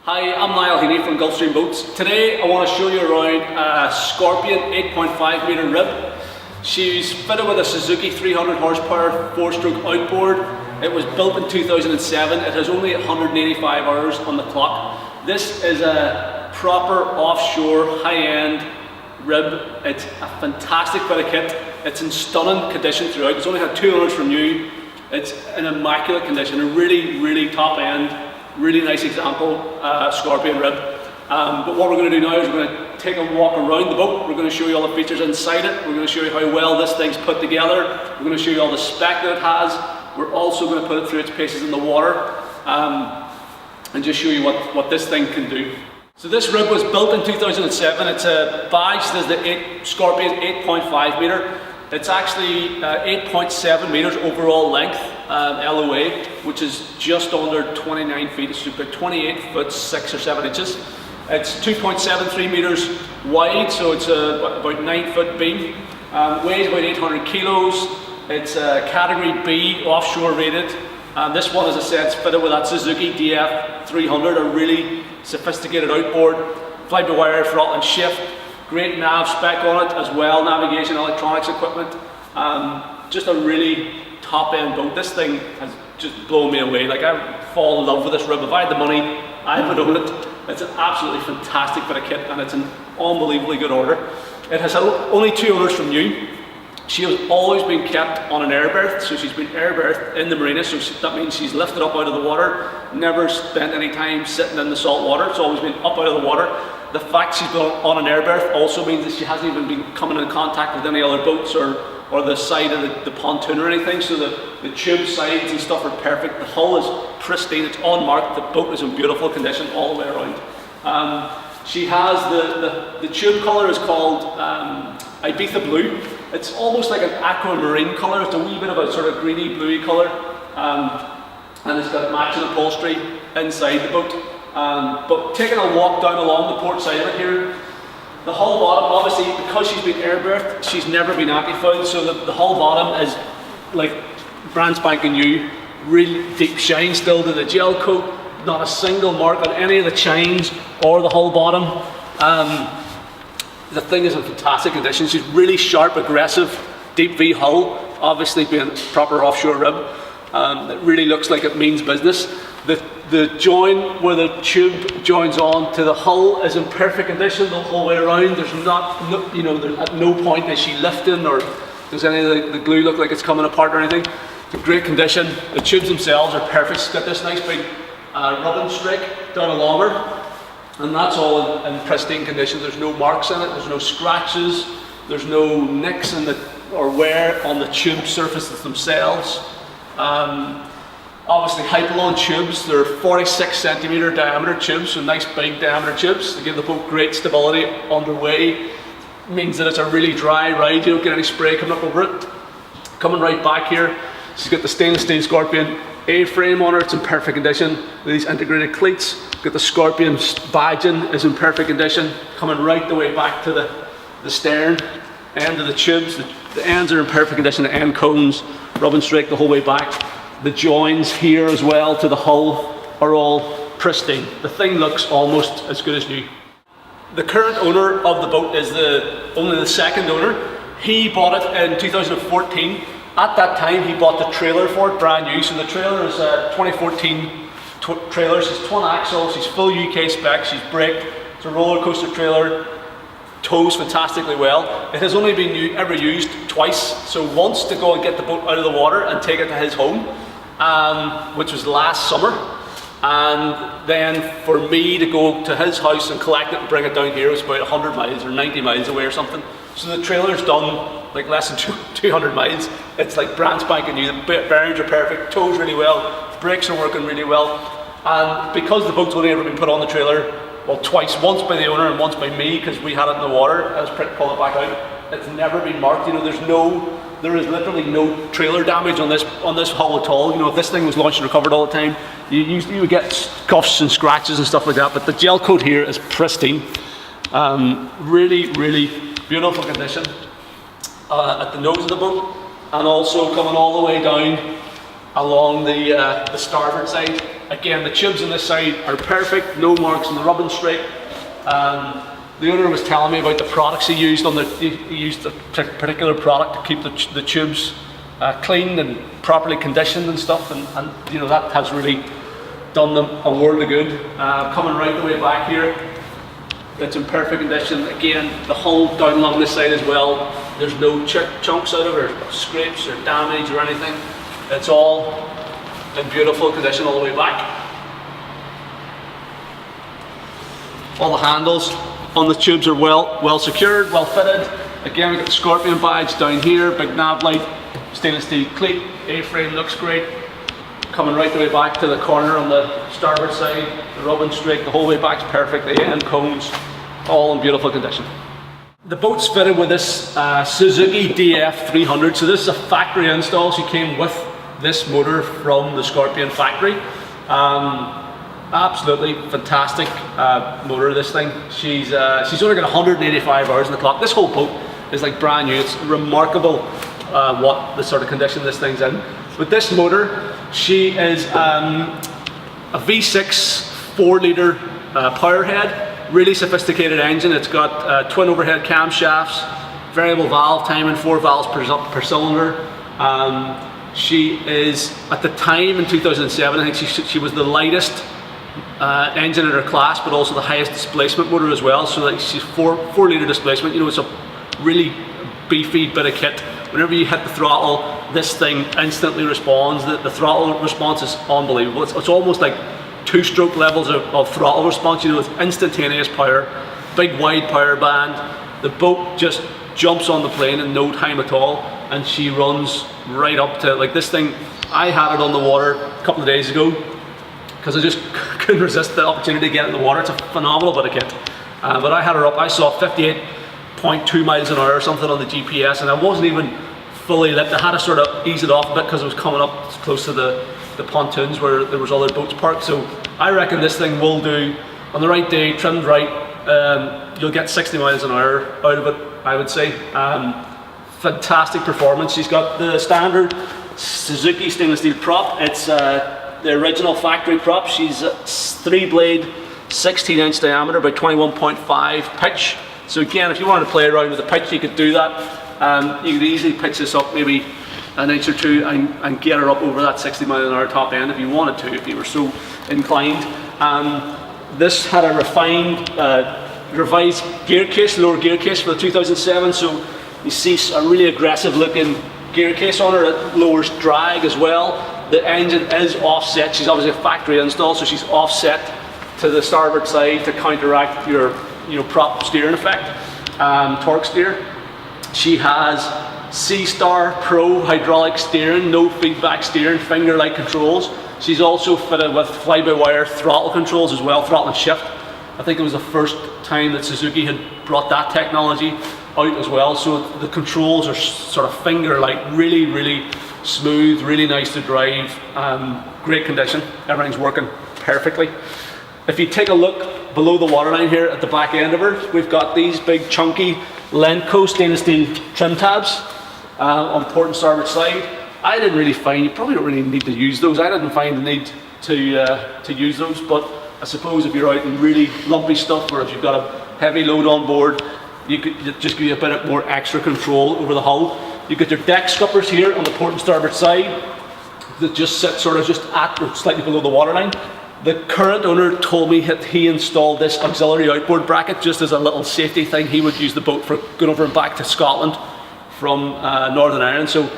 Hi, I'm Niall Heaney from Gulfstream Boats. Today I want to show you around a Scorpion 8.5 metre rib. She's fitted with a Suzuki 300 horsepower 4-stroke outboard. It was built in 2007. It has only 185 hours on the clock. This is a proper offshore high-end rib. It's a fantastic bit of kit. It's in stunning condition throughout. It's only had 2 owners from new. It's in immaculate condition, a really top end. Really nice example, Scorpion rib. But what we're going to do now is we're going to take a walk around the boat. We're going to show you all the features inside it. We're going to show you how well this thing's put together. We're going to show you all the spec that it has. We're also going to put it through its paces in the water and just show you what this thing can do. So this rib was built in 2007. It's a badged as the Scorpion 8.5 metre. It's actually 8.7 metres overall length, LOA, which is just under 29 feet. It's about 28 foot 6 or 7 inches. It's 2.73 metres wide, so it's about 9 foot beam. Weighs about 800 kilos. It's category B, offshore rated. This one, as I said, is fitted with that Suzuki DF 300, a really sophisticated outboard, fly-by-wire throttle and shift. Great nav spec on it as well, navigation, electronics equipment. Just a really top end boat. This thing has just blown me away. Like, I fall in love with this rib. If I had the money, I would own it. It's an absolutely fantastic bit of kit and it's an unbelievably good order. It has had only 2 owners from new. She has always been kept on an air berth, so she's been air berthed in the marina, so that means she's lifted up out of the water, never spent any time sitting in the salt water. It's always been up out of the water. The fact she's been on an air berth also means that she hasn't even been coming in contact with any other boats or the side of the pontoon or anything, so the tube sides and stuff are perfect. The hull is pristine, it's unmarked, the boat is in beautiful condition all the way around. She has the tube colour is called Ibiza Blue. It's almost like an aquamarine colour. It's a wee bit of a sort of greeny bluey colour, and it's got matching upholstery inside the boat. But taking a walk down along the port side of it here, the hull bottom, obviously because she's been air berthed, she's never been aquafoiled, so the hull bottom is like brand spanking new, real deep shine still to the gel coat, not a single mark on any of the chines or the hull bottom. The thing is in fantastic condition. She's really sharp, aggressive, deep V hull, obviously being a proper offshore rib. It really looks like it means business. The join where the tube joins on to the hull is in perfect condition the whole way around. There's there's at no point is she lifting or does any of the glue look like it's coming apart or anything. It's in great condition. The tubes themselves are perfect. It's got this nice big rubbing streak down along her. And that's all in pristine condition. There's no marks in it, there's no scratches, there's no nicks or wear on the tube surfaces themselves. Obviously Hypalon tubes, they're 46 centimetre diameter tubes, so nice big diameter tubes. They give the boat great stability underway. It means that it's a really dry ride, you don't get any spray coming up over it. Coming right back here, she's got the stainless steel Scorpion A-frame on her, it's in perfect condition with these integrated cleats. Got the Scorpion badging is in perfect condition, coming right the way back to the stern end of the tubes. The ends are in perfect condition, the end cones, rubbing straight the whole way back. The joins here as well to the hull are all pristine. The thing looks almost as good as new. The current owner of the boat is only the second owner. He bought it in 2014. At that time, he bought the trailer for it, brand new. So the trailer is a 2014 trailer. She's twin axle, she's full UK spec, she's braked. It's a roller coaster trailer, tows fantastically well. It has only been ever used twice. So once to go and get the boat out of the water and take it to his home, which was last summer. And then for me to go to his house and collect it and bring it down here was about 100 miles or 90 miles away or something. So the trailer's done like less than 200 miles. It's like brand spanking new. The bearings are perfect, tows really well, brakes are working really well. And because the boat's only ever been put on the trailer, well, twice, once by the owner and once by me because we had it in the water, I was pulled it back out. It's never been marked. There is literally no trailer damage on this hull at all. If this thing was launched and recovered all the time, you would get scuffs and scratches and stuff like that. But the gel coat here is pristine. Really beautiful condition at the nose of the boat, and also coming all the way down along the starboard side. Again, the tubes on this side are perfect, no marks on the rubbing strip. The owner was telling me about the products he used he used a particular product to keep the tubes clean and properly conditioned and stuff, and you know, that has really done them a world of good. Coming right the way back here, it's in perfect condition. Again, the hull down along this side as well, there's no chunks out of it, or scrapes or damage or anything. It's all in beautiful condition all the way back. All the handles on the tubes are well secured, well fitted. Again, we've got the Scorpion badge down here, big nav light, stainless steel cleat, A-frame looks great. Coming right the way back to the corner on the starboard side, the rubbing strake, the whole way back's perfect, the end cones, all in beautiful condition. The boat's fitted with this Suzuki DF300, so this is a factory install. She came with this motor from the Scorpion factory. Absolutely fantastic motor, this thing. She's only got 185 hours on the clock. This whole boat is like brand new. It's remarkable what the sort of condition this thing's in. With this motor, she is a V6 4-litre power head, really sophisticated engine. It's got twin overhead camshafts, variable valve timing, 4 valves per cylinder. She is, at the time in 2007, I think she was the lightest engine in her class, but also the highest displacement motor as well. So like she's 4-litre displacement. You know, it's a really beefy bit of kit. Whenever you hit the throttle, this thing instantly responds. The throttle response is unbelievable. It's almost like 2-stroke levels of throttle response. You know, it's instantaneous power, big wide power band. The boat just jumps on the plane in no time at all, and she runs right up to, like, this thing, I had it on the water a couple of days ago because I just couldn't resist the opportunity to get in the water. It's a phenomenal bit of kit. But I had her up, I saw 58.2 miles an hour or something on the GPS, and I wasn't even fully lit. I had to sort of ease it off a bit because it was coming up close to the pontoons where there was other boats parked. So I reckon this thing will do, on the right day, trimmed right, you'll get 60 miles an hour out of it, I would say. Fantastic performance. She's got the standard Suzuki stainless steel prop. It's the original factory prop. She's a 3-blade, 16-inch diameter by 21.5 pitch. So again, if you wanted to play around with the pitch, you could do that. You could easily pitch this up maybe an inch or two and get her up over that 60 mile an hour top end if you wanted to, if you were so inclined. This had a revised gear case, lower gear case for the 2007, so you see a really aggressive looking gear case on her. It lowers drag as well. The engine is offset. She's obviously a factory install, so she's offset to the starboard side to counteract your prop steering effect, torque steer. She has C-Star Pro hydraulic steering, no feedback steering, finger-like controls. She's also fitted with fly-by-wire throttle controls as well, throttle and shift. I think it was the first time that Suzuki had brought that technology out as well. So the controls are sort of finger-like, really, really smooth, really nice to drive, great condition. Everything's working perfectly. If you take a look below the waterline here at the back end of her, we've got these big chunky Lenco stainless steel trim tabs on port and starboard side. I didn't really find, you probably don't really need to use those. I didn't find the need to use those, but I suppose if you're out in really lumpy stuff, or if you've got a heavy load on board, you could just give you a bit more extra control over the hull. You've got your deck scuppers here on the port and starboard side that just sit sort of just at or slightly below the waterline. The current owner told me that he installed this auxiliary outboard bracket just as a little safety thing. He would use the boat for going over and back to Scotland from Northern Ireland, so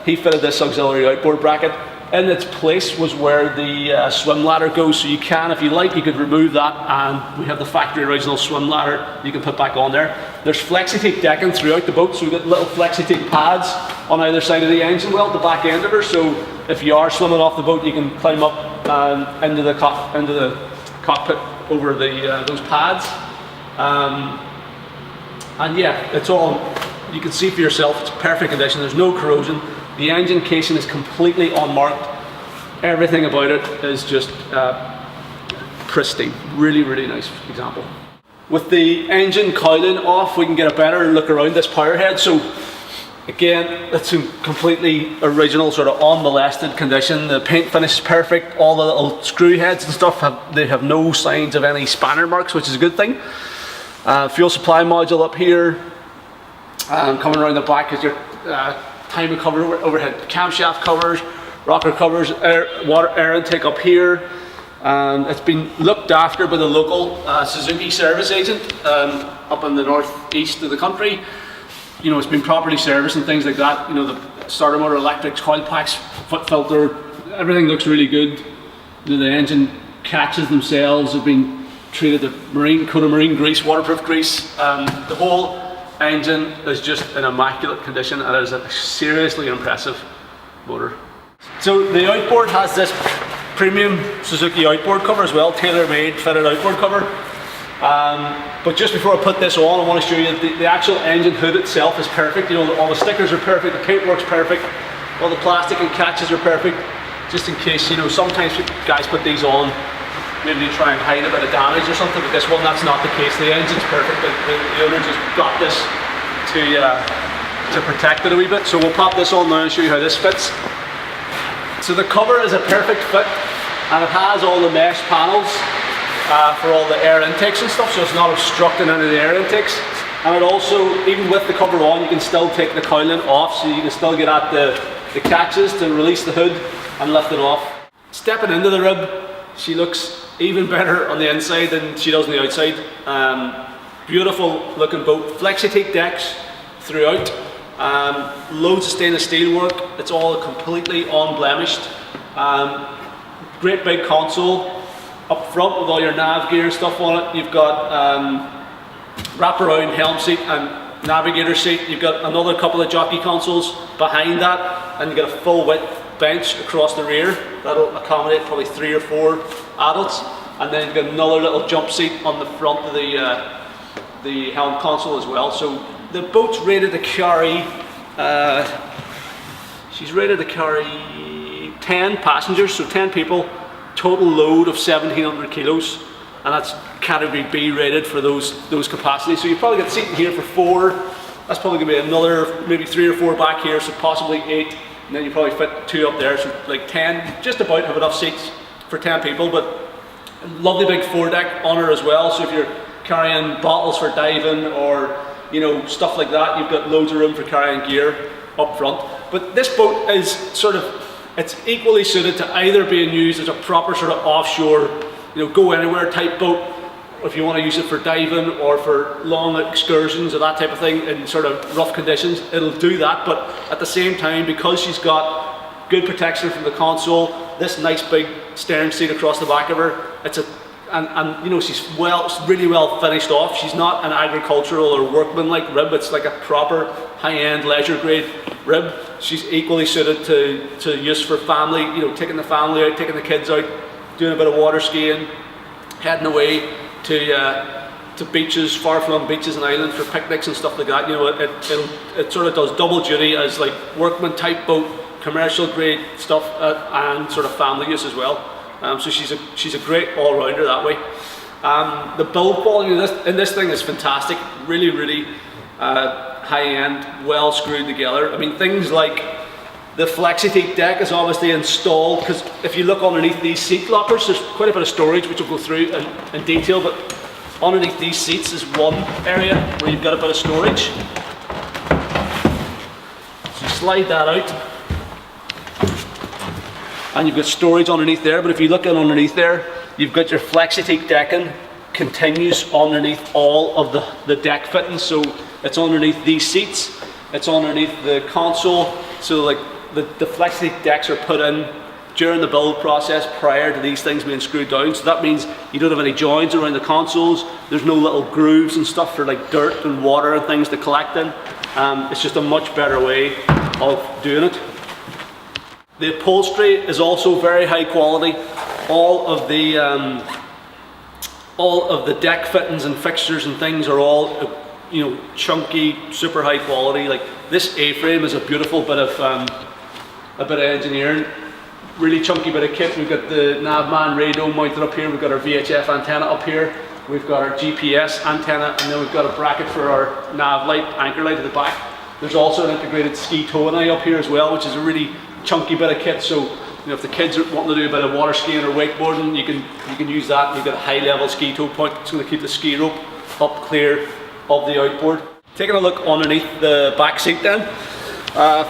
he fitted this auxiliary outboard bracket. In its place was where the swim ladder goes, so you can, if you like, you could remove that, and we have the factory original swim ladder you can put back on there. There's Flexi-Take decking throughout the boat, so we've got little Flexi-Take pads on either side of the engine well, the back end of her, so if you are swimming off the boat, you can climb up into the cockpit over those pads. And yeah, it's all, you can see for yourself, it's perfect condition, there's no corrosion. The engine casing is completely unmarked. Everything about it is just pristine. Really, really nice example. With the engine cowling off, we can get a better look around this power head. So Again, it's in completely original, sort of unmolested condition. The paint finish is perfect. All the little screw heads and stuff have no signs of any spanner marks, which is a good thing. Fuel supply module up here. Coming around the back is your timing cover, overhead camshaft covers, rocker covers, air intake up here. It's been looked after by the local Suzuki service agent up in the northeast of the country. You know, it's been properly serviced and things like that. You know, the starter motor, electrics, coil packs, foot filter, everything looks really good. You know, the engine catches themselves have been treated with coat of marine grease, waterproof grease. The whole engine is just in immaculate condition, and it is a seriously impressive motor. So the outboard has this premium Suzuki outboard cover as well, tailor-made fitted outboard cover. But just before I put this on, I want to show you the actual engine hood itself is perfect. You know, all the stickers are perfect, the paintwork's perfect, all the plastic and catches are perfect. Just in case, you know, sometimes guys put these on, maybe to try and hide a bit of damage or something, but this one, that's not the case. The engine's perfect, but the owner just got this to protect it a wee bit. So we'll pop this on now and show you how this fits. So the cover is a perfect fit, and it has all the mesh panels for all the air intakes and stuff, so it's not obstructing any of the air intakes. And it also, even with the cover on, you can still take the cowling off, so you can still get at the catches to release the hood and lift it off. Stepping into the rib, she looks even better on the inside than she does on the outside. Beautiful looking boat, flexi-teak decks throughout, loads of stainless steel work. It's all completely unblemished. Great big console up front with all your nav gear stuff on it. You've got wraparound helm seat and navigator seat. You've got another couple of jockey consoles behind that, and you've got a full width bench across the rear that'll accommodate probably 3 or 4 adults, and then you've got another little jump seat on the front of the helm console as well. So the boat's rated to carry, she's rated to carry 10 passengers, so 10 people, total load of 1,700 kilos, and that's category B rated for those capacities. So you probably got seating here for 4. That's probably going to be another maybe 3 or 4 back here, so possibly 8, and then you probably fit 2 up there, so like 10, just about have enough seats for 10 people. But a lovely big foredeck on her as well, so if you're carrying bottles for diving or, you know, stuff like that, you've got loads of room for carrying gear up front. But this boat is sort of, it's equally suited to either being used as a proper sort of offshore, you know, go anywhere type boat, if you want to use it for diving or for long excursions or that type of thing in sort of rough conditions, it'll do that. But at the same time, because she's got good protection from the console, this nice big stern seat across the back of her, and you know, she's really well finished off. She's not an agricultural or workman-like rib. It's like a proper high-end leisure grade rib. She's equally suited to use for family, you know, taking the family out, taking the kids out, doing a bit of water skiing, heading away to beaches, far-flung beaches and islands for picnics and stuff like that. You know, it sort of does double duty as like workman type boat, commercial grade stuff, and sort of family use as well. So she's a great all-rounder that way. The build quality in this thing is fantastic. Really, really high-end, well screwed together. I mean, things like the flexi-teak deck is obviously installed, because if you look underneath these seat lockers, there's quite a bit of storage, which we'll go through in detail. But underneath these seats is one area where you've got a bit of storage. So you slide that out, and you've got storage underneath there. But if you look in underneath there, you've got your flexi-teak decking continues underneath all of the deck fittings. So it's underneath these seats, it's underneath the console. So like the flexi-teak decks are put in during the build process prior to these things being screwed down. So that means you don't have any joins around the consoles. There's no little grooves and stuff for like dirt and water and things to collect in. It's just a much better way of doing it. The upholstery is also very high quality. All of the deck fittings and fixtures and things are all, you know, chunky, super high quality. Like this A-frame is a beautiful bit of engineering. Really chunky bit of kit. We've got the Navman radio mounted up here. We've got our VHF antenna up here. We've got our GPS antenna, and then we've got a bracket for our nav light, anchor light at the back. There's also an integrated ski towing eye up here as well, which is a really chunky bit of kit. So if the kids are wanting to do a bit of water skiing or wakeboarding, you can use that. You've got a high level ski tow point. It's going to keep the ski rope up clear of the outboard. Taking a look underneath the back seat then.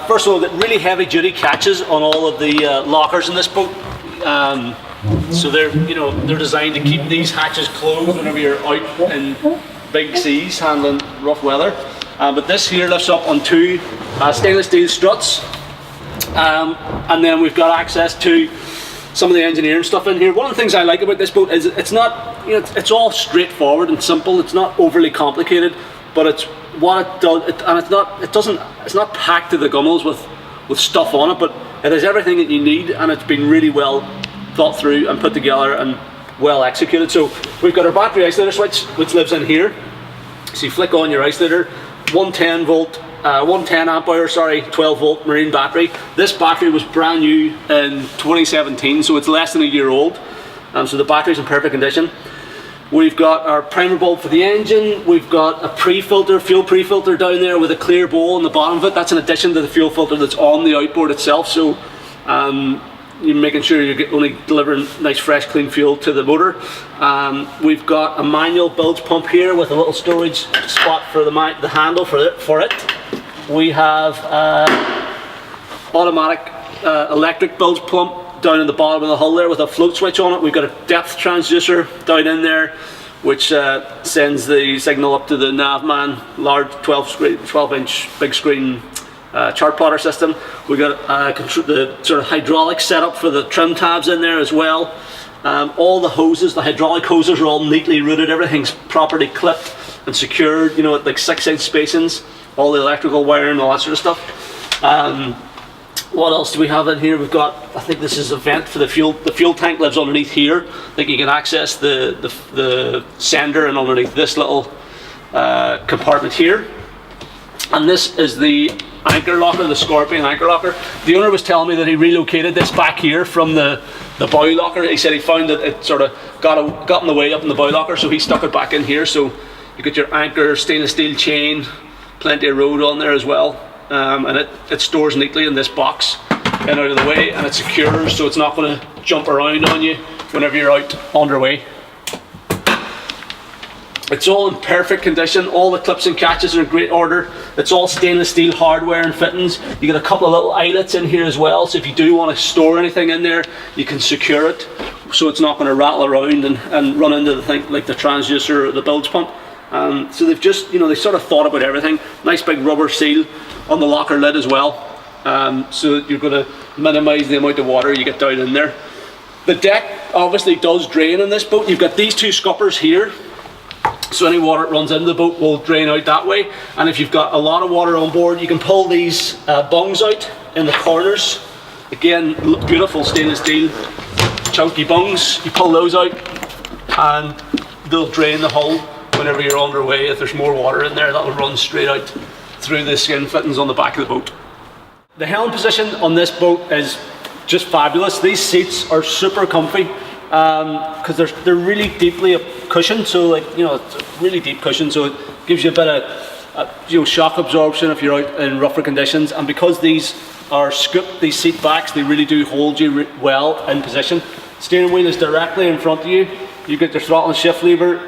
First of all, the really heavy duty catches on all of the lockers in this boat. So they're designed to keep these hatches closed whenever you're out in big seas handling rough weather. But this here lifts up on two stainless steel struts, and then we've got access to some of the engineering stuff in here. One of the things I like about this boat is it's not, it's all straightforward and simple. It's not overly complicated, but it's what it does, and it's not packed to the gunnels with stuff on it, but it has everything that you need, and it's been really well thought through and put together and well executed. So we've got our battery isolator switch, which lives in here. So you flick on your isolator, 110 amp hour, 12 volt marine battery. This battery was brand new in 2017, so it's less than a year old. So the battery's in perfect condition. We've got our primer bulb for the engine. We've got a pre-filter, fuel pre-filter down there with a clear bowl on the bottom of it. That's in addition to the fuel filter that's on the outboard itself. So you're making sure you're only delivering nice, fresh, clean fuel to the motor. We've got a manual bilge pump here with a little storage spot for the handle for it. We have automatic electric bilge pump down in the bottom of the hull there with a float switch on it. We've got a depth transducer down in there, which sends the signal up to the Navman large 12-inch big screen chart plotter system. We've got the sort of hydraulic setup for the trim tabs in there as well. All the hoses, the hydraulic hoses, are all neatly routed. Everything's properly clipped and secured, at like 6-inch spacings. All the electrical wiring and all that sort of stuff. What else do we have in here? We've got, I think this is a vent for the fuel. The fuel tank lives underneath here. I think you can access the sender and underneath this little compartment here. And this is the anchor locker, the Scorpion anchor locker. The owner was telling me that he relocated this back here from the bow locker. He said he found that it sort of got in the way up in the bow locker, so he stuck it back in here. So you get your anchor, stainless steel chain, plenty of road on there as well. And it stores neatly in this box and out of the way, and it secures so it's not going to jump around on you whenever you're out underway. It's all in perfect condition. All the clips and catches are in great order. It's all stainless steel hardware and fittings. You get a couple of little eyelets in here as well, so if you do want to store anything in there, you can secure it so it's not going to rattle around and run into the thing like the transducer or the bilge pump. So they've just, they sort of thought about everything. Nice big rubber seal on the locker lid as well, so that you're going to minimise the amount of water you get down in there. The deck obviously does drain in this boat. You've got these two scuppers here, so any water that runs into the boat will drain out that way. And if you've got a lot of water on board, you can pull these bungs out in the corners. Again, beautiful stainless steel chunky bungs. You pull those out and they'll drain the hull whenever you're underway. If there's more water in there, that will run straight out through the skin fittings on the back of the boat. The helm position on this boat is just fabulous. These seats are super comfy because they're really deeply cushioned. So it's a really deep cushion, so it gives you a bit of shock absorption if you're out in rougher conditions. And because these are scooped, these seat backs, they really do hold you well in position. Steering wheel is directly in front of you. You get your throttle and shift lever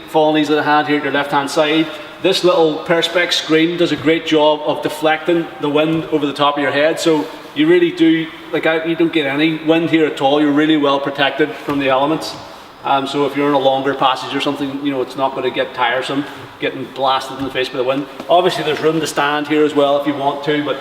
falling easily to hand here at your left hand side. This little Perspex screen does a great job of deflecting the wind over the top of your head, so you really do, you don't get any wind here at all. You're really well protected from the elements. So if you're in a longer passage or something, it's not going to get tiresome getting blasted in the face by the wind. Obviously there's room to stand here as well if you want to, but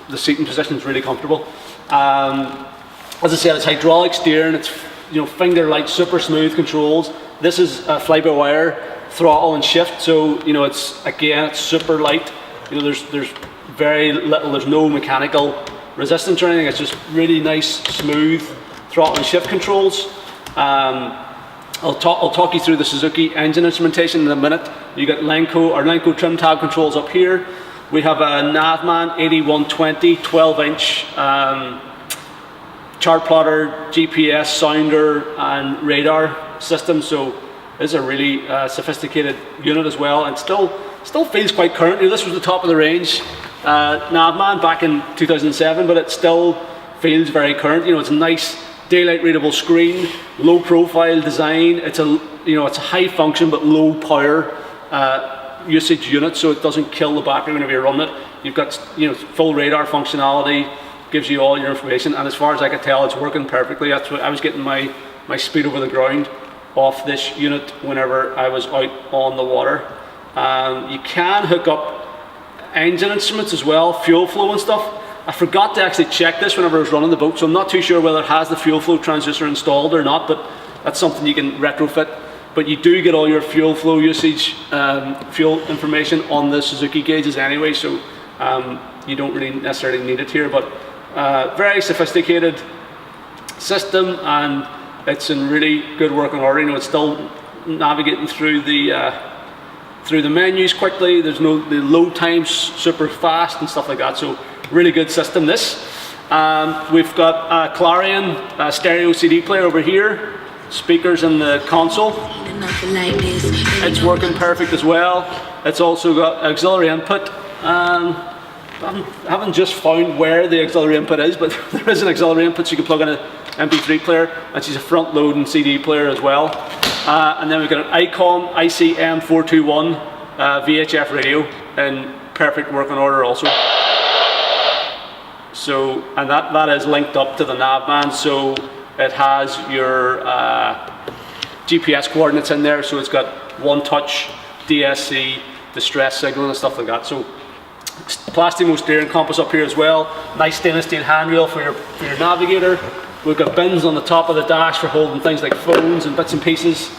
the seating position is really comfortable. As I said, it's hydraulic steering, it's finger light, super smooth controls. This is fly-by-wire throttle and shift, so it's super light. There's very little, there's no mechanical resistance or anything. It's just really nice, smooth throttle and shift controls. I'll talk you through the Suzuki engine instrumentation in a minute. You got Lenco trim tab controls up here. We have a Navman 8120 12-inch chart plotter, GPS, sounder and radar system. So This is a really sophisticated unit as well, and still feels quite current. You know, this was the top of the range Navman back in 2007, but it still feels very current. You know, it's a nice daylight readable screen, low profile design. It's a high function but low power usage unit, so it doesn't kill the battery whenever you run it. You've got full radar functionality, gives you all your information, and as far as I can tell, it's working perfectly. That's what I was getting my speed over the ground off this unit whenever I was out on the water. You can hook up engine instruments as well, fuel flow and stuff. I forgot to actually check this whenever I was running the boat, so I'm not too sure whether it has the fuel flow transducer installed or not, but that's something you can retrofit. But you do get all your fuel flow usage, fuel information on the Suzuki gauges anyway, so you don't really necessarily need it here. But very sophisticated system, and it's in really good working order. You know, it's still navigating through the menus quickly. There's the load times super fast and stuff like that. So really good system. This we've got a Clarion stereo CD player over here. Speakers in the console. It's working perfect as well. It's also got auxiliary input. I haven't just found where the auxiliary input is, but there is an auxiliary input, so you can plug in an MP3 player, and she's a front loading CD player as well. And then we've got an ICOM ICM421 VHF radio in perfect working order also. So, and that is linked up to the Navman, so it has your GPS coordinates in there, so it's got one touch, DSC, distress signal and stuff like that. So Plastimo steering compass up here as well. Nice stainless steel handrail for your navigator. We've got bins on the top of the dash for holding things like phones and bits and pieces.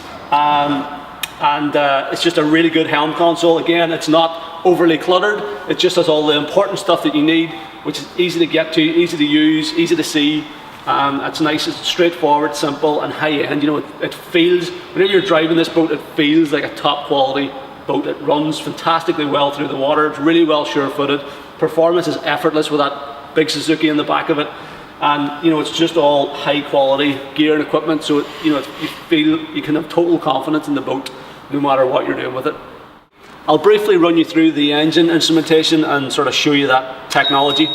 It's just a really good helm console. Again, it's not overly cluttered. It just has all the important stuff that you need, which is easy to get to, easy to use, easy to see. It's nice, it's straightforward, simple, and high end. You know, it feels, whenever you're driving this boat, it feels like a top quality boat. It runs fantastically well through the water. It's really well sure-footed. Performance is effortless with that big Suzuki in the back of it. And you know, it's just all high quality gear and equipment, so you feel you can have total confidence in the boat no matter what you're doing with it. I'll briefly run you through the engine instrumentation and sort of show you that technology.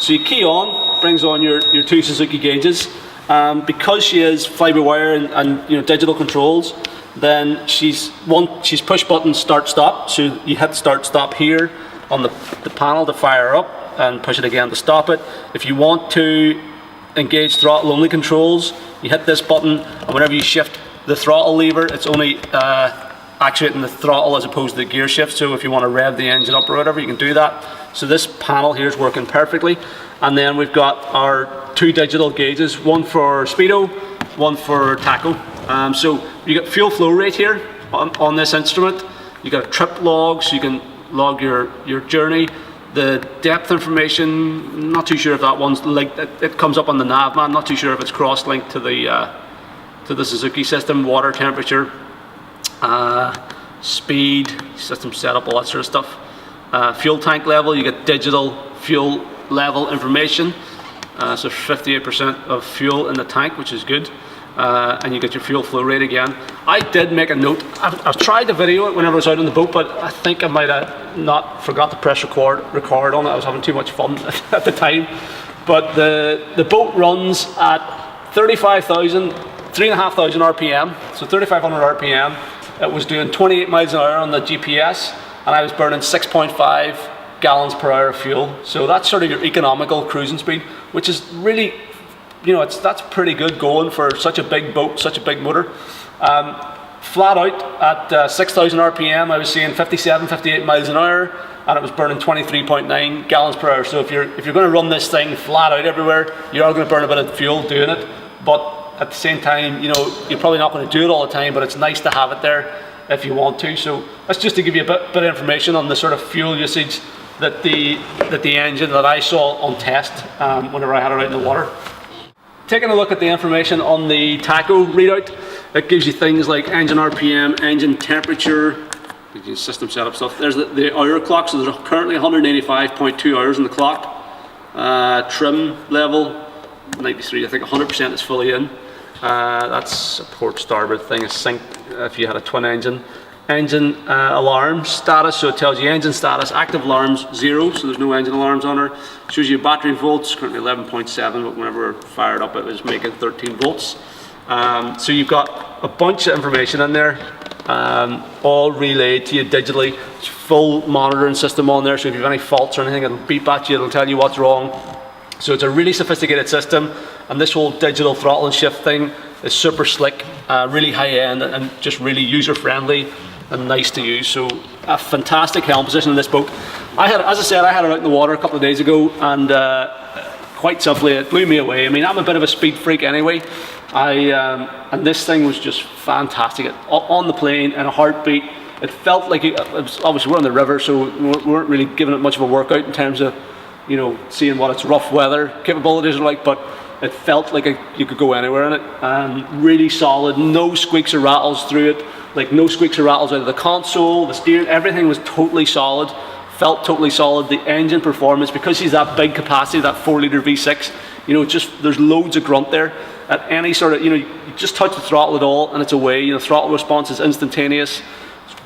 So you key on, brings on your two Suzuki gauges. Because she is fibre wire and digital controls, then she's push button start stop. So you hit start stop here on the panel to fire up, and push it again to stop it. If you want to engage throttle only controls, you hit this button, and whenever you shift the throttle lever, it's only actuating the throttle as opposed to the gear shift. So if you want to rev the engine up or whatever, you can do that. So this panel here is working perfectly. And then we've got our two digital gauges, one for speedo, one for tacho. So you get fuel flow rate here on this instrument. You got a trip log, so you can log your journey. The depth information, not too sure if that one's linked. It comes up on the Navman. Not too sure if it's cross-linked to the Suzuki system. Water temperature, speed, system setup, all that sort of stuff. Fuel tank level, you get digital fuel level information. So 58% of fuel in the tank, which is good. And you get your fuel flow rate again. I did make a note. I've tried to video it whenever I was out on the boat, but I think I might have not forgot to press record on it. I was having too much fun at the time. But the boat runs at 3,500 RPM, so 3,500 RPM. It was doing 28 miles an hour on the GPS, and I was burning 6.5 gallons per hour of fuel. So that's sort of your economical cruising speed, which is really, that's pretty good going for such a big boat, such a big motor. Flat out at 6,000 RPM, I was seeing 57, 58 miles an hour, and it was burning 23.9 gallons per hour. So if you're going to run this thing flat out everywhere, you are going to burn a bit of fuel doing it. But at the same time, you're probably not going to do it all the time, but it's nice to have it there if you want to. So that's just to give you a bit of information on the sort of fuel usage that the engine that I saw on test whenever I had it out in the water. Taking a look at the information on the tacho readout, it gives you things like engine RPM, engine temperature, system setup stuff. There's the hour clock, so there's currently 185.2 hours in the clock. Trim level, 93, I think 100% is fully in. That's a port starboard thing, a sync if you had a twin engine. Engine alarm status, so it tells you engine status, active alarms 0, so there's no engine alarms on her. Shows you battery volts, currently 11.7, but whenever we're fired up it was making 13 volts. So you've got a bunch of information in there, all relayed to you digitally. It's full monitoring system on there, so if you have any faults or anything, it'll beep at you, it'll tell you what's wrong. So it's a really sophisticated system, and this whole digital throttle and shift thing is super slick, really high end, and just really user friendly and nice to use. So a fantastic helm position in this boat. As I said, I had it out in the water a couple of days ago, and quite simply, it blew me away. I mean, I'm a bit of a speed freak anyway, and this thing was just fantastic. On the plane, in a heartbeat, it felt like obviously we're on the river, so we weren't really giving it much of a workout in terms of, you know, seeing what its rough weather capabilities are like, but it felt like you could go anywhere in it. Really solid, no squeaks or rattles through it, like no squeaks or rattles out of the console, the steering, everything was totally solid, felt totally solid. The engine performance, because she's that big capacity, that 4-litre V6, you know, just there's loads of grunt there. At any sort of, you know, you just touch the throttle at all and it's away. You know, throttle response is instantaneous.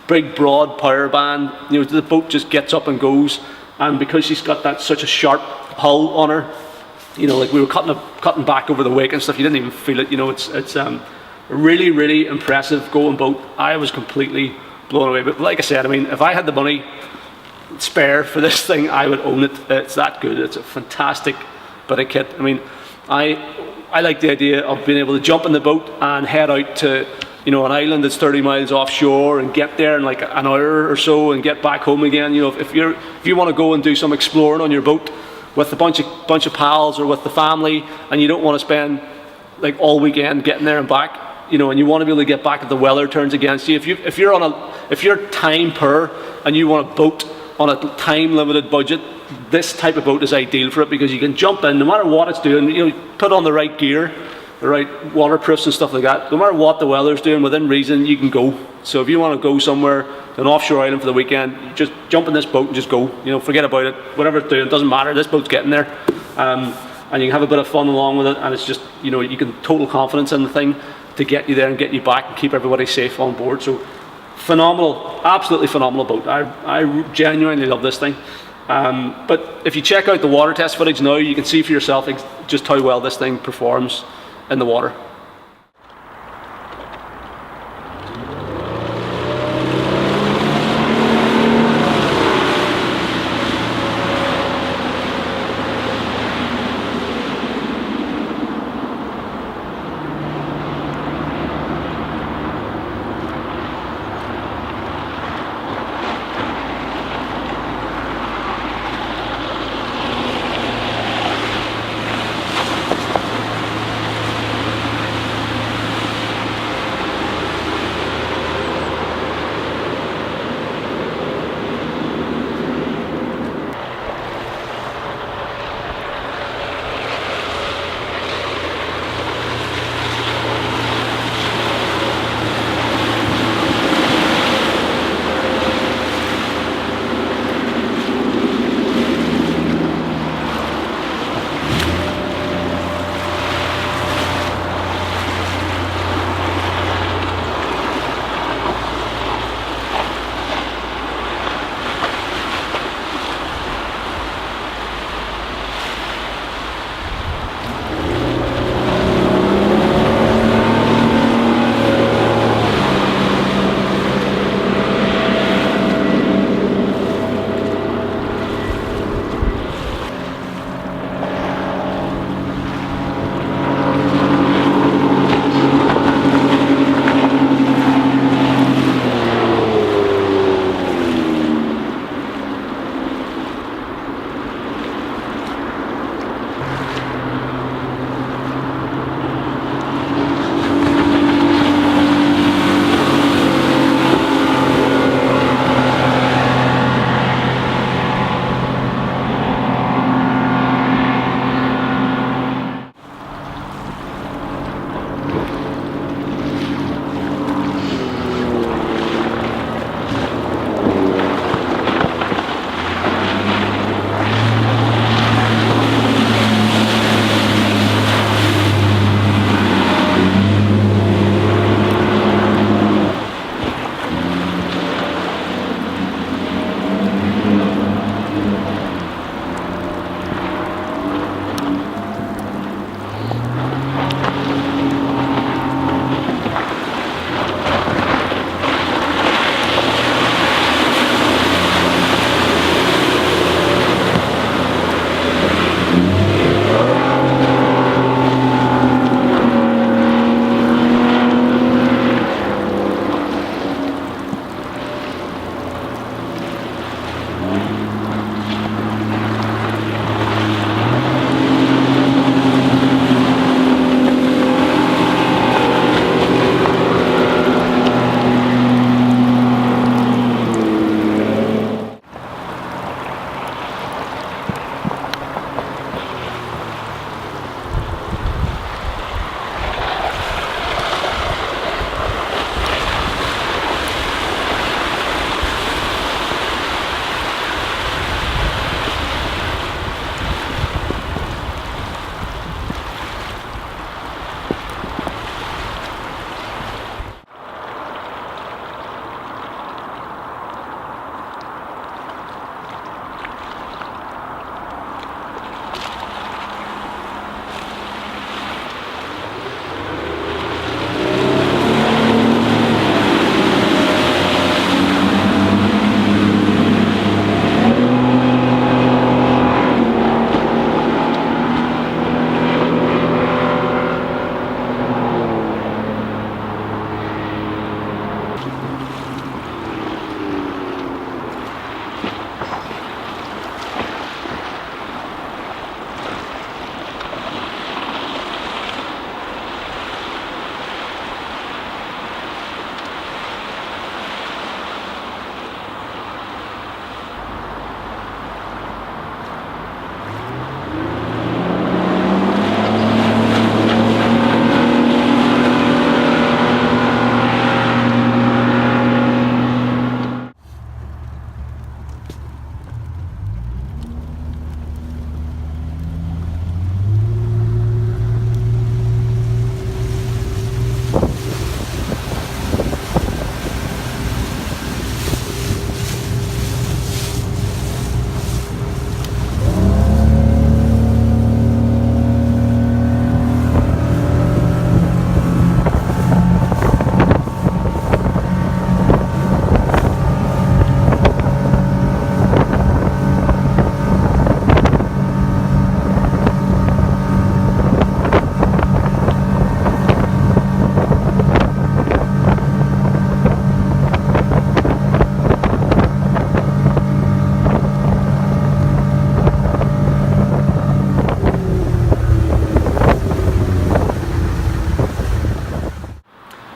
Big, broad power band. You know, the boat just gets up and goes. And because she's got such a sharp hull on her, you know, like we were cutting back over the wake and stuff, you didn't even feel it. You know, it's really, really impressive going boat. I was completely blown away. But like I said, I mean, if I had the money spare for this thing, I would own it. It's that good. It's a fantastic bit of kit. I mean, I like the idea of being able to jump in the boat and head out to, you know, an island that's 30 miles offshore and get there in like an hour or so and get back home again. You know, if you want to go and do some exploring on your boat with a bunch of pals or with the family, and you don't want to spend like all weekend getting there and back, you know, and you want to be able to get back if the weather turns against you. If you're time poor and you want a boat on a time limited budget, this type of boat is ideal for it, because you can jump in no matter what it's doing. You know, put on the right gear, the right waterproofs and stuff like that. No matter what the weather's doing, within reason, you can go. So if you want to go somewhere, an offshore island for the weekend, just jump in this boat and just go. You know, forget about it. Whatever it's doing, it doesn't matter. This boat's getting there, and you can have a bit of fun along with it. And it's just, you know, you can total confidence in the thing to get you there and get you back and keep everybody safe on board. So phenomenal, absolutely phenomenal boat. I genuinely love this thing. But if you check out the water test footage now, you can see for yourself just how well this thing performs in the water.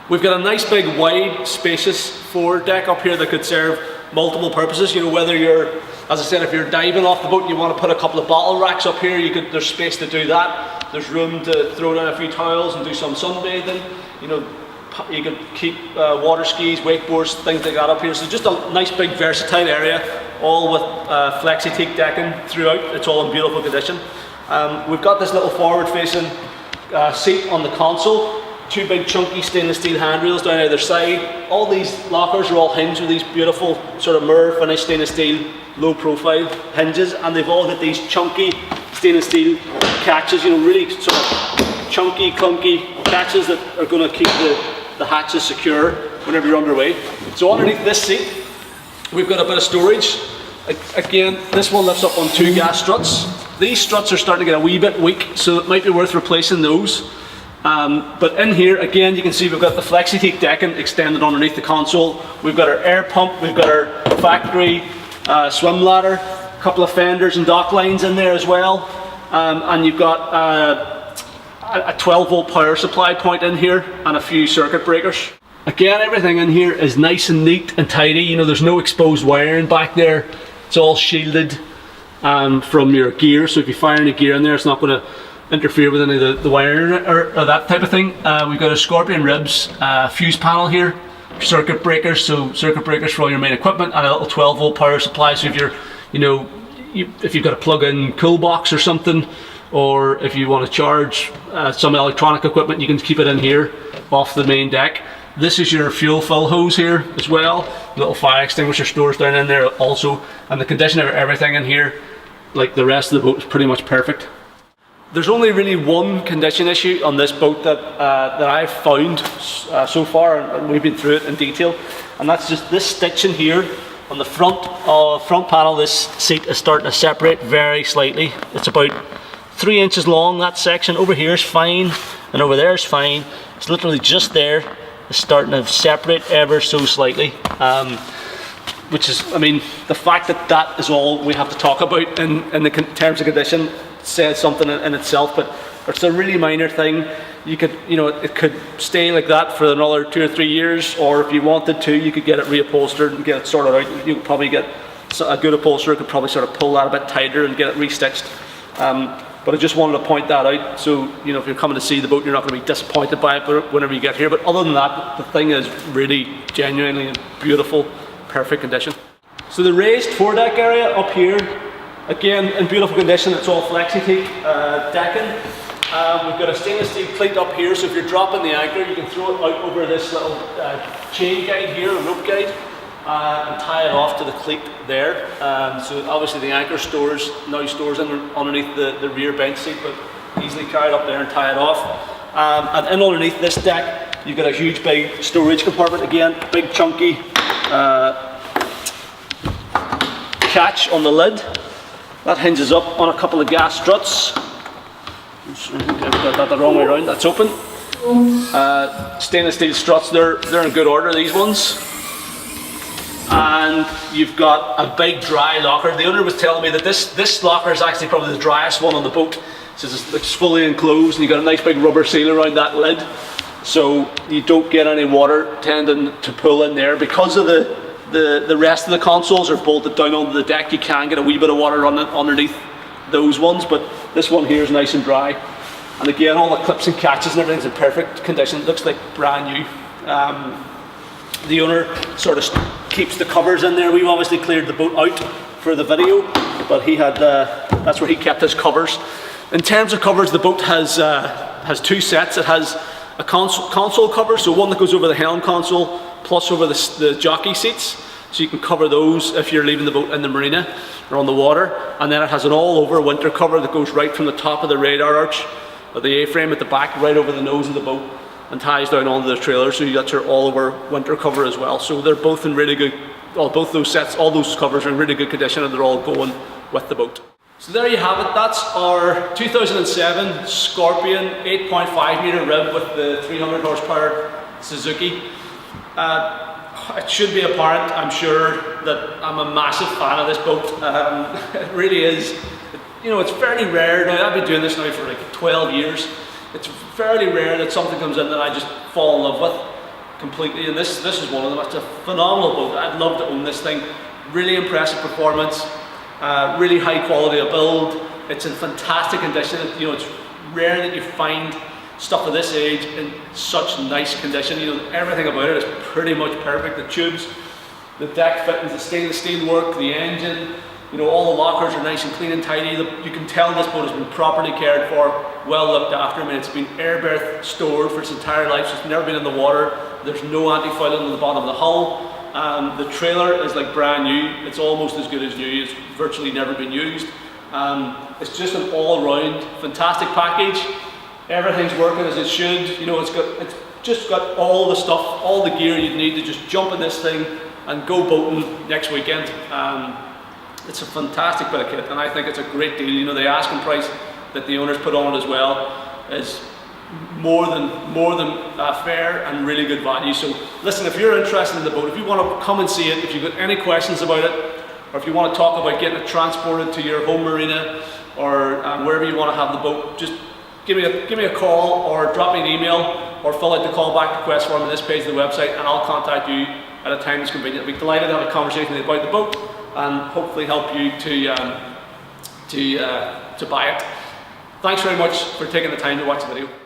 We've got a nice big wide spacious forward deck up here that could serve multiple purposes. You know, whether you're, as I said, if you're diving off the boat and you want to put a couple of bottle racks up here, there's space to do that. There's room to throw down a few towels and do some sunbathing. You know, you could keep water skis, wakeboards, things like that up here. So just a nice big versatile area, all with flexi teak decking throughout. It's all in beautiful condition. We've got this little forward facing seat on the console. Two big chunky stainless steel handrails down either side. All these lockers are all hinged with these beautiful sort of mirror finished stainless steel low profile hinges, and they've all got these chunky stainless steel catches, you know, really sort of chunky, clunky catches that are going to keep the hatches secure whenever you're underway. So underneath this seat, we've got a bit of storage. Again, this one lifts up on two gas struts. These struts are starting to get a wee bit weak, so it might be worth replacing those. But in here, again, you can see we've got the flexi teak decking extended underneath the console. We've got our air pump, we've got our factory swim ladder, a couple of fenders and dock lines in there as well. And you've got a 12 volt power supply point in here and a few circuit breakers. Again, everything in here is nice and neat and tidy. You know, there's no exposed wiring back there. It's all shielded from your gear, so if you fire any gear in there, it's not going to interfere with any of the wiring or that type of thing. We've got a Scorpion Ribs fuse panel here, circuit breakers, so circuit breakers for all your main equipment, and a little 12 volt power supply. So if you're, you know, if you've got a plug-in cool box or something, or if you want to charge some electronic equipment, you can keep it in here off the main deck. This is your fuel fill hose here as well. Little fire extinguisher stores down in there also, and the condition of everything in here, like the rest of the boat, is pretty much perfect. There's only really one condition issue on this boat that I've found so far, and we've been through it in detail, and that's just this stitching here on the front panel. This seat is starting to separate very slightly. It's about 3 inches long, that section. Over here is fine, and over there is fine. It's literally just there. It's starting to separate ever so slightly. Which is, I mean, the fact that that is all we have to talk about in the terms of condition says something in itself, but it's a really minor thing. You could, you know, it could stay like that for another 2 or 3 years, or if you wanted to, you could get it reupholstered and get it sorted out. You could probably get a good upholsterer could probably sort of pull that a bit tighter and get it restitched. But I just wanted to point that out, so you know, if you're coming to see the boat, you're not going to be disappointed by it whenever you get here. But other than that, the thing is really genuinely in beautiful, perfect condition. So the raised foredeck area up here, again in beautiful condition. It's all flexi teak decking. We've got a stainless steel cleat up here, so if you're dropping the anchor, you can throw it out over this little chain guide here, a rope guide, and tie it off to the cleat there. So obviously the anchor now stores underneath the rear bench seat, but easily carried up there and tie it off. And in underneath this deck, you've got a huge big storage compartment again, big chunky catch on the lid. That hinges up on a couple of gas struts. I've got that the wrong way around, that's open. Stainless steel struts, they're in good order, these ones. And you've got a big dry locker. The owner was telling me that this locker is actually probably the driest one on the boat. So it's fully enclosed, and you've got a nice big rubber seal around that lid, so you don't get any water tending to pull in there. Because of the rest of the consoles are bolted down onto the deck, you can get a wee bit of water underneath those ones, but this one here is nice and dry. And again, all the clips and catches and everything's in perfect condition. It looks like brand new. The owner sort of keeps the covers in there. We've obviously cleared the boat out for the video, but he had that's where he kept his covers. In terms of covers, the boat has two sets. It has a console cover, so one that goes over the helm console plus over the jockey seats, so you can cover those if you're leaving the boat in the marina or on the water. And then it has an all-over winter cover that goes right from the top of the radar arch of the A-frame at the back right over the nose of the boat and ties down onto the trailer, so you got your all-over winter cover as well. So they're both in really good, well, both those sets, all those covers are in really good condition, and they're all going with the boat. So there you have it. That's our 2007 Scorpion 8.5 meter rib with the 300 horsepower Suzuki. It should be apparent, I'm sure, that I'm a massive fan of this boat. It really is. You know, it's fairly rare. Now, I've been doing this now for like 12 years. It's fairly rare that something comes in that I just fall in love with. completely, and this is one of them. It's a phenomenal boat. I'd love to own this thing. Really impressive performance, really high quality of build. It's in fantastic condition. You know, it's rare that you find stuff of this age in such nice condition. You know, everything about it is pretty much perfect. The tubes, the deck fittings, the stainless steel work, the engine, you know, all the lockers are nice and clean and tidy. You can tell this boat has been properly cared for, well looked after. I mean, it's been air berth stored for its entire life, so it's never been in the water. There's no anti-fouling on the bottom of the hull. The trailer is like brand new. It's almost as good as new. It's virtually never been used. It's just an all-round fantastic package. Everything's working as it should. You know, it's just got all the stuff, all the gear you'd need to just jump in this thing and go boating next weekend. It's a fantastic bit of kit, and I think it's a great deal. You know, the asking price that the owners put on it as well is more than fair and really good value. So listen, if you're interested in the boat, if you want to come and see it, if you've got any questions about it, or if you want to talk about getting it transported to your home marina or wherever you want to have the boat, just give me a call or drop me an email or fill out the callback request form on this page of the website, and I'll contact you at a time that's convenient. I'll be delighted to have a conversation about the boat and hopefully help you to buy it. Thanks very much for taking the time to watch the video.